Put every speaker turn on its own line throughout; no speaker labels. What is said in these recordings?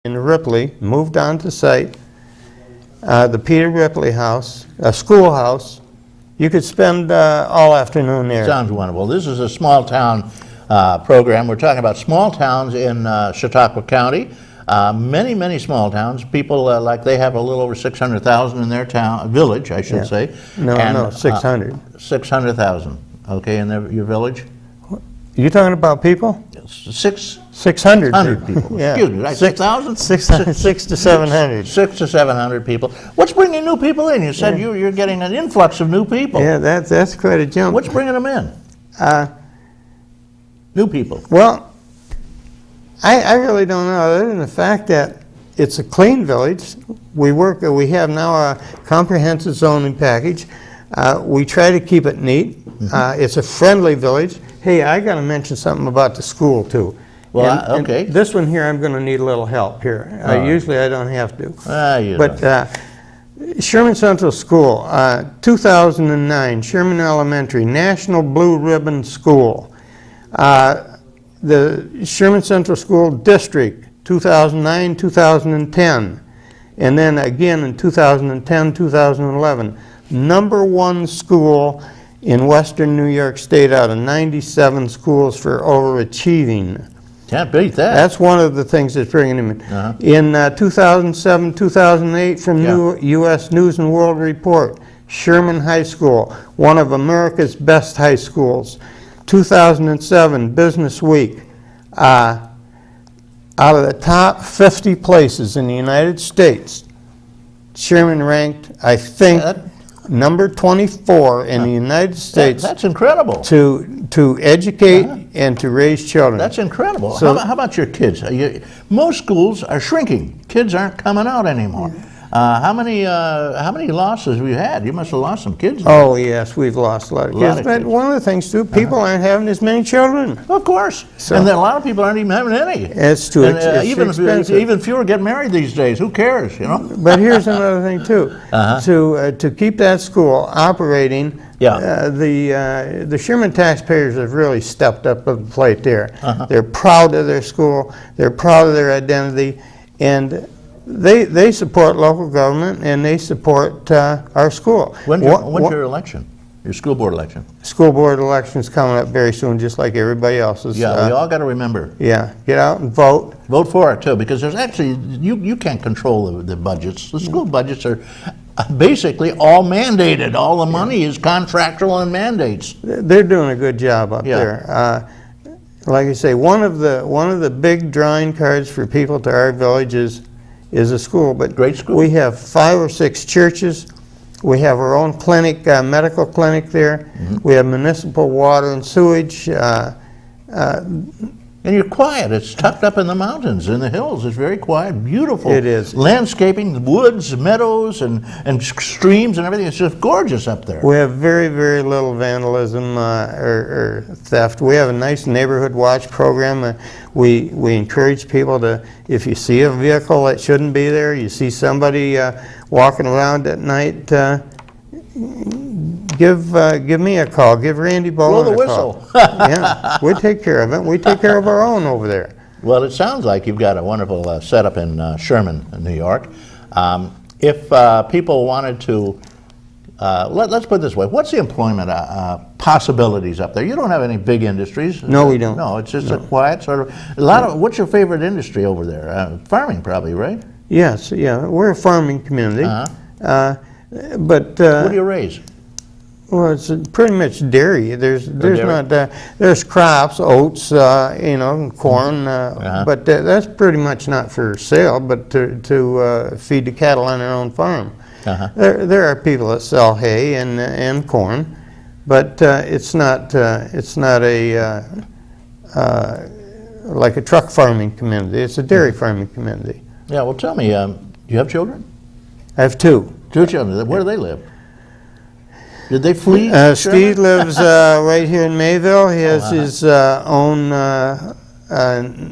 in Ripley, moved on to site, the Peter Ripley House, a schoolhouse. You could spend all afternoon there.
Sounds wonderful. This is a small town program. We're talking about small towns in Chautauqua County. Many small towns. People like they have a little over 600,000 in their town, village, I should say.
No, 600.
600,000. Okay, in your village.
You talking about people? 600
people.
Yeah.
Excuse me, right? 6,000?
6 to 700.
6 to 700 people. What's bringing new people in? You said you're getting an influx of new people.
Yeah, that's quite a jump.
What's bringing them in? New people.
Well, I really don't know, other than the fact that it's a clean village. We have now a comprehensive zoning package. We try to keep it neat. It's a friendly village. Hey, I got to mention something about the school too.
Well, okay.
And this one here, I'm going to need a little help here. Usually I don't have to. But Sherman Central School, 2009, Sherman Elementary, National Blue Ribbon School. The Sherman Central School District, 2009, 2010. And then again in 2010, 2011. #1 school in Western New York State out of 97 schools for overachieving.
Can't beat that.
That's one of the things that's bringing him in. In 2007, 2008, from U.S. News and World Report, Sherman High School, one of America's best high schools. 2007, Business Week, out of the top 50 places in the United States, Sherman ranked, I think, number 24 in the United States.
That's incredible.
To educate and to raise children.
That's incredible. So, how about your kids? Most schools are shrinking. Kids aren't coming out anymore. How many losses have you had? You must have lost some kids.
Oh yes, we've lost a lot of kids. But one of the things too, people aren't having as many children.
Of course. So, and then a lot of people aren't even having any.
It's too expensive.
Even fewer get married these days. Who cares? You know.
But here's another thing too. To keep that school operating, the Sherman taxpayers have really stepped up to the plate there. They're proud of their school. They're proud of their identity, and they support local government and they support our school.
When's your election? Your school board election?
School board election's coming up very soon, just like everybody else's.
Yeah, we all got to remember.
Yeah, get out and vote.
Vote for it too, because there's actually you can't control the budgets. The school budgets are basically all mandated. All the money is contractual and mandates.
They're doing a good job up there. Like I say, one of the big drawing cards for people to our village is a school. But
great school.
We have 5 or 6 churches. We have our own clinic, medical clinic there. We have municipal water and sewage.
And you're quiet. It's tucked up in the mountains, in the hills. It's very quiet, beautiful.
It is.
Landscaping, woods, meadows, and streams and everything. It's just gorgeous up there.
We have very little vandalism or theft. We have a nice neighborhood watch program. We encourage people to, if you see a vehicle that shouldn't be there, you see somebody walking around at night, give me a call. Give Randy Bowen a call.
Blow the whistle.
Yeah, we take care of it. We take care of our own over there.
Well, it sounds like you've got a wonderful setup in Sherman, New York. If people wanted to, let's put it this way, what's the employment possibilities up there? You don't have any big industries.
No, we don't.
No, it's just a quiet sort of, what's your favorite industry over there? Farming probably, right?
Yes, yeah, we're a farming community. But
what do you raise?
Well, it's pretty much dairy. There's crops, oats, corn, but that's pretty much not for sale, but to feed the cattle on their own farm. There are people that sell hay and corn, but it's not a like a truck farming community. It's a dairy farming community.
Yeah. Well, tell me, do you have children?
I have 2.
2 children. Where do they live? Did they flee?
Steve lives right here in Mayville. He has his own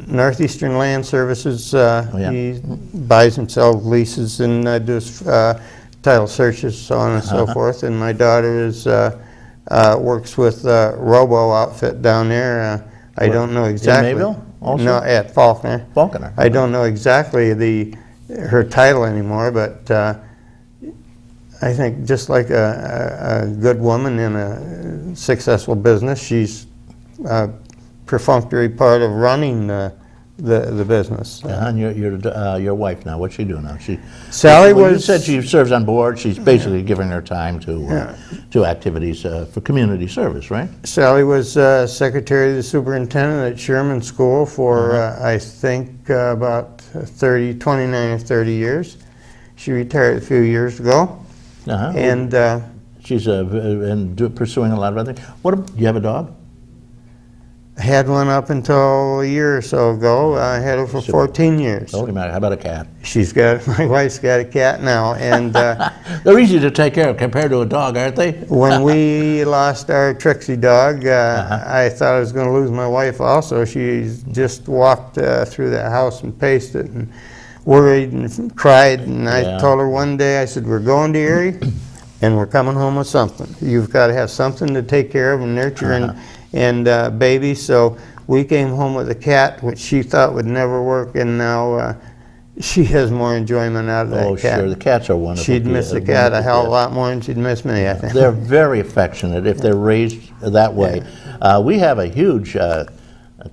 Northeastern Land Services. He buys and sells leases and does title searches, so on and so forth. And my daughter works with Robo outfit down there. I don't know exactly.
In Mayville? also?
No, at Faulkner.
Faulkner.
I don't know exactly her title anymore, but I think just like a good woman in a successful business, she's a perfunctory part of running the business.
And your wife now, what's she doing now?
Sally
well,
was.
You said she serves on board. She's basically giving her time to activities for community service, right?
Sally was secretary of the superintendent at Sherman School for I think about 29 or 30 years. She retired a few years ago, and
she's pursuing a lot of other things. Do you have a dog?
I had one up until a year or so ago. I had her for 14 years.
Holy moly, how about a cat?
My wife's got a cat now, and
they're easy to take care of compared to a dog, aren't they?
when we lost our Trixie dog, I thought I was going to lose my wife also. She just walked through the house and paced it and worried and cried, and I told her one day, I said, we're going to Erie, and we're coming home with something. You've got to have something to take care of and nurture and baby. So we came home with a cat, which she thought would never work, and now she has more enjoyment out of that cat.
Oh, sure. The cats are wonderful.
She'd miss the cat a hell of a lot more than she'd miss me, I think.
They're very affectionate if they're raised that way. We have a huge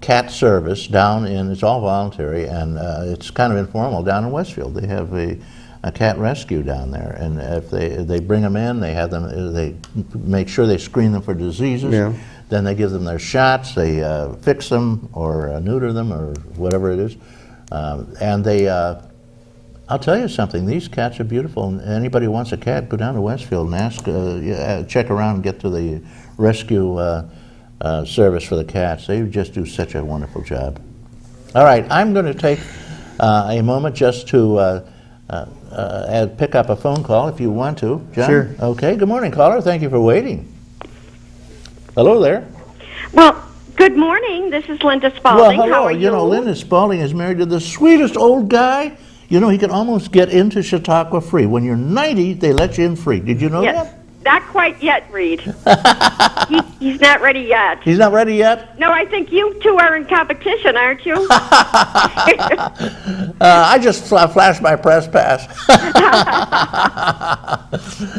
cat service down it's all voluntary, and it's kind of informal down in Westfield. They have a cat rescue down there, and if they bring them in, they make sure they screen them for diseases.
Yeah.
Then they give them their shots, they fix them or neuter them or whatever it is. And I'll tell you something, these cats are beautiful. And anybody who wants a cat, go down to Westfield and ask, check around and get to the rescue service for the cats. They just do such a wonderful job. All right, I'm going to take a moment just to pick up a phone call if you want to. John?
Sure.
Okay, good morning, caller. Thank you for waiting. Hello there.
Well, good morning. This is Linda
Well,
Spalding.
hello.
How are you?
Linda Spalding is married to the sweetest old guy. You know, he can almost get into Chautauqua free. When you're 90, they let you in free. Did you know
Yes.
that?
Not quite yet, Reed. He's not ready yet.
He's not ready yet?
No, I think you two are in competition, aren't you?
I just flashed my press pass.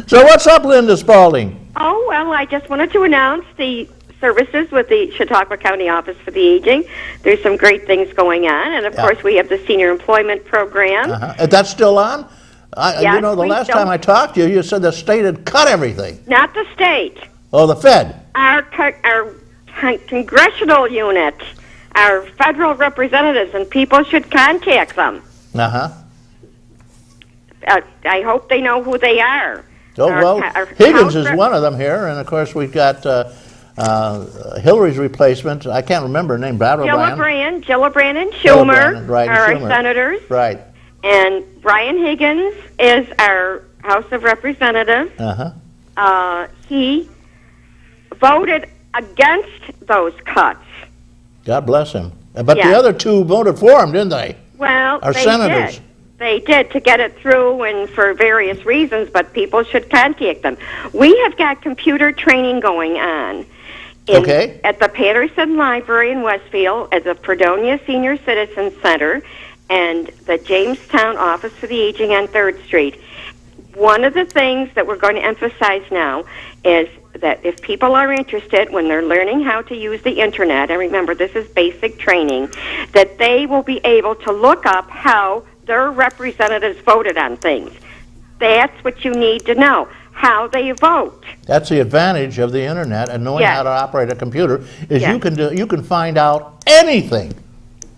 So what's up, Linda Spalding?
Oh, well, I just wanted to announce the services with the Chautauqua County Office for the Aging. There's some great things going on. And, of course, we have the Senior Employment Program.
That's still on?
Yes,
you know, the last time I talked to you, you said the state had cut everything.
Not the state.
Oh, the Fed.
Our congressional unit, our federal representatives, and people should contact them.
Uh-huh.
I hope they know who they are.
Oh, well, Higgins is one of them here, and, of course, we've got Hillary's replacement. I can't remember her name.
Gillibrand and Schumer
Gillibrand, right,
are
Schumer.
our senators.
Right.
And Brian Higgins is our House of Representatives.
Uh-huh.
He voted against those cuts.
God bless him. But
Yes.
the other two voted for him, didn't they?
Well,
Our
they
senators.
did. They did to get it through and for various reasons, but people should contact them. We have got computer training going on at the Patterson Library in Westfield, at the Fredonia Senior Citizen Center, and the Jamestown Office for the Aging on 3rd Street. One of the things that we're going to emphasize now is that if people are interested when they're learning how to use the internet, and remember this is basic training, that they will be able to look up how their representatives voted on things. That's what you need to know, how they vote.
That's the advantage of the internet and knowing how to operate a computer is
Yes.
you can find out anything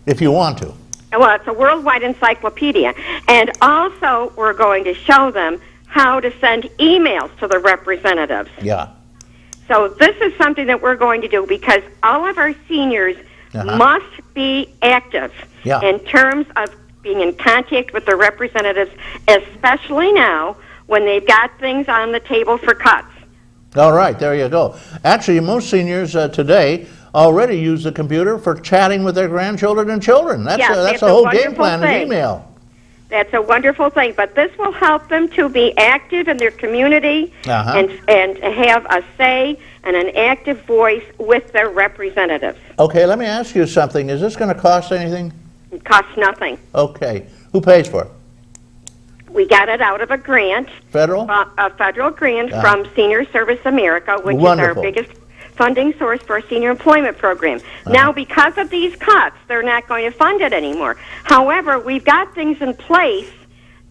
if you want to.
Well, it's a worldwide encyclopedia. And also, we're going to show them how to send emails to the representatives.
Yeah.
So this is something that we're going to do because all of our seniors must be active in terms of being in contact with the representatives, especially now when they've got things on the table for cuts.
All right, there you go. Actually, most seniors today already use the computer for chatting with their grandchildren and children. That's the whole game plan is email.
That's a wonderful thing, but this will help them to be active in their community and have a say and an active voice with their representatives.
Okay, let me ask you something. Is this going to cost anything?
It costs nothing.
Okay. Who pays for it?
We got it out of a grant.
Federal?
A federal grant from Senior Service America, which
Wonderful.
is our biggest funding source for our senior employment program. Now, because of these cuts, they're not going to fund it anymore. However, we've got things in place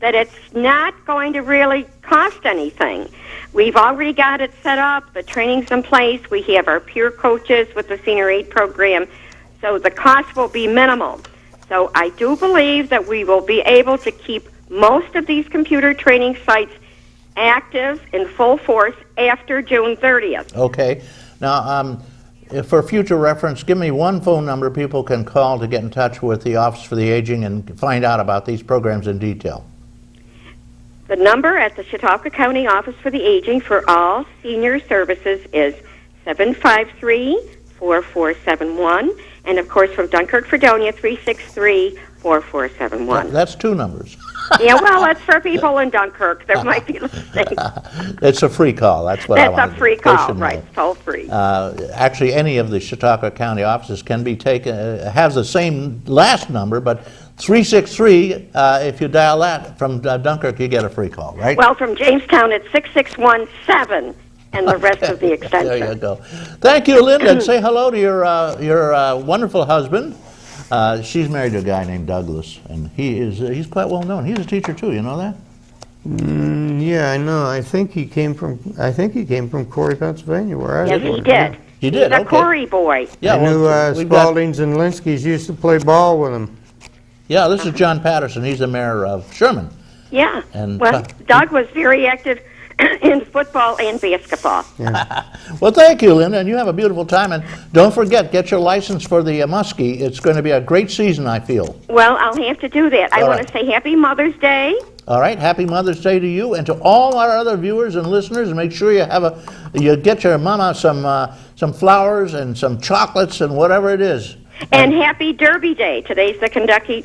that it's not going to really cost anything. We've already got it set up. The training's in place. We have our peer coaches with the Senior Aid program. So the cost will be minimal. So I do believe that we will be able to keep most of these computer training sites active in full force after June 30th.
Okay. Now, for future reference, give me one phone number people can call to get in touch with the Office for the Aging and find out about these programs in detail.
The number at the Chautauqua County Office for the Aging for all senior services is 753-4471. And, of course, from Dunkirk, Fredonia, 363-4471.
That's two numbers.
Yeah, well, that's for people in Dunkirk. There might be listening.
It's a free call. That's what I wanted.
That's a free
They
call,
should
right?
know.
Toll free.
Actually, any of the Chautauqua County offices can be taken, has the same last number, but 363, if you dial that from Dunkirk, you get a free call, right?
Well, from Jamestown, it's 6617, and the rest of the extension.
There you go. Thank you, Linda, and say hello to your wonderful husband. She's married to a guy named Douglas, and he's quite well known. He's a teacher too. You know that?
Yeah, I know. I think he came from Corey, Pennsylvania, where I
Yes,
was.
he did.
He did.
He's a
Okay.
Corey boy.
Yeah,
I knew
we've got-
Spaldings and Linskys used to play ball with him.
Yeah, this is John Patterson. He's the mayor of Sherman.
Yeah.
And,
well, Doug was very active in football and basketball.
Well, thank you, Linda, and you have a beautiful time. And don't forget, get your license for the muskie. It's going to be a great season, I feel.
Well, I'll have to do that. I
All
want
right.
to say Happy Mother's Day.
All right, happy Mother's Day to you and to all our other viewers and listeners. And make sure you get your mama some flowers and some chocolates and whatever it is.
And Happy Derby Day. Today's the Kentucky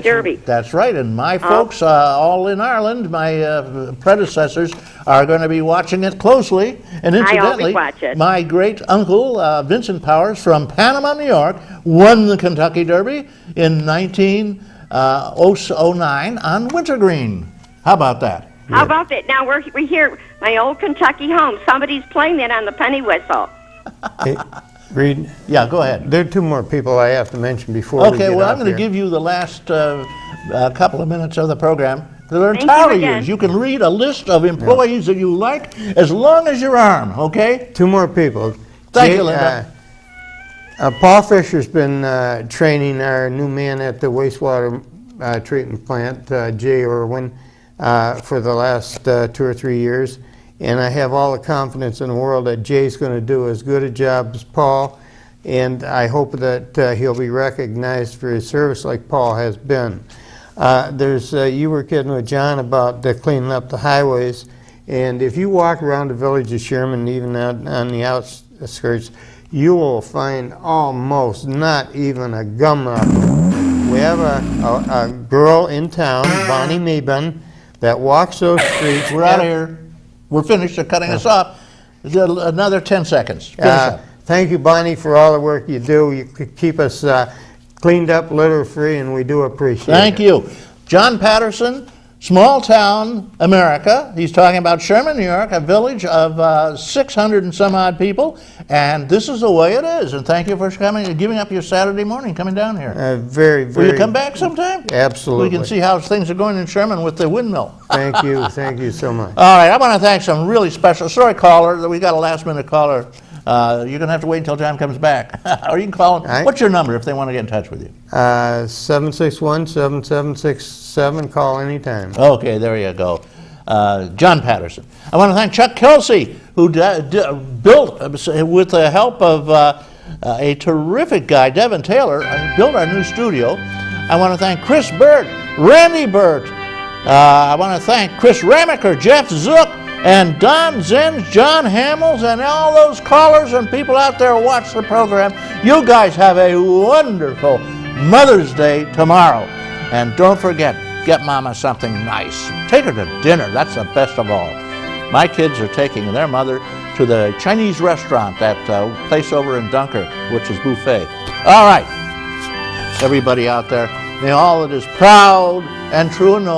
Derby.
That's right, and my folks all in Ireland, my predecessors, are going to be watching it closely. And incidentally,
watch it.
my great uncle Vincent Powers from Panama, New York, won the Kentucky Derby in 1909 on wintergreen. How about that?
How about that? Now we're here, my old Kentucky home. Somebody's playing that on the penny whistle.
Hey, Reed,
Yeah, go ahead.
there are two more people I have to mention before we
Okay,
get
well,
off
I'm going to
here.
give you the last couple of minutes of the program. They're
Thank you
entirely
again.
yours. You can read a list of employees that you like as long as your arm, okay?
Two more people.
Thank you, Linda.
Paul Fisher's been training our new man at the wastewater treatment plant, Jay Irwin, for the last 2 or 3 years. And I have all the confidence in the world that Jay's going to do as good a job as Paul. And I hope that he'll be recognized for his service like Paul has been. You were kidding with John about cleaning up the highways. And if you walk around the village of Sherman, even out on the outskirts, you will find almost not even a gumdrop. We have a girl in town, Bonnie Mabon, that walks those streets.
We're out of here. We're finished. They're cutting us off. Another 10 seconds. Finish up.
Thank you, Bonnie, for all the work you do. You keep us cleaned up, litter-free, and we do appreciate it.
Thank you. John Patterson, small town America. He's talking about Sherman, New York, a village of 600 and some odd people. And this is the way it is. And thank you for coming and giving up your Saturday morning, coming down here.
Very, very.
Will you come back sometime?
Absolutely.
We can see how things are going in Sherman with the windmill.
Thank you so much.
All right, I want to thank some really special, sorry caller, we got a last minute caller. You're going to have to wait until John comes back. Or you can call him.
All right.
What's your number if they want to get in touch with you?
761-7767, call anytime.
Okay, there you go. John Patterson. I want to thank Chuck Kelsey, who built, with the help of a terrific guy, Devin Taylor, built our new studio. I want to thank Chris Burt, Randy Burt. I want to thank Chris Ramaker, Jeff Zook, and Don Zenz, John Hamels, and all those callers and people out there who watch the program. You guys have a wonderful Mother's Day tomorrow. And don't forget, get Mama something nice. Take her to dinner. That's the best of all. My kids are taking their mother to the Chinese restaurant, that place over in Dunker, which is buffet. All right, everybody out there, may all that is proud and true and noble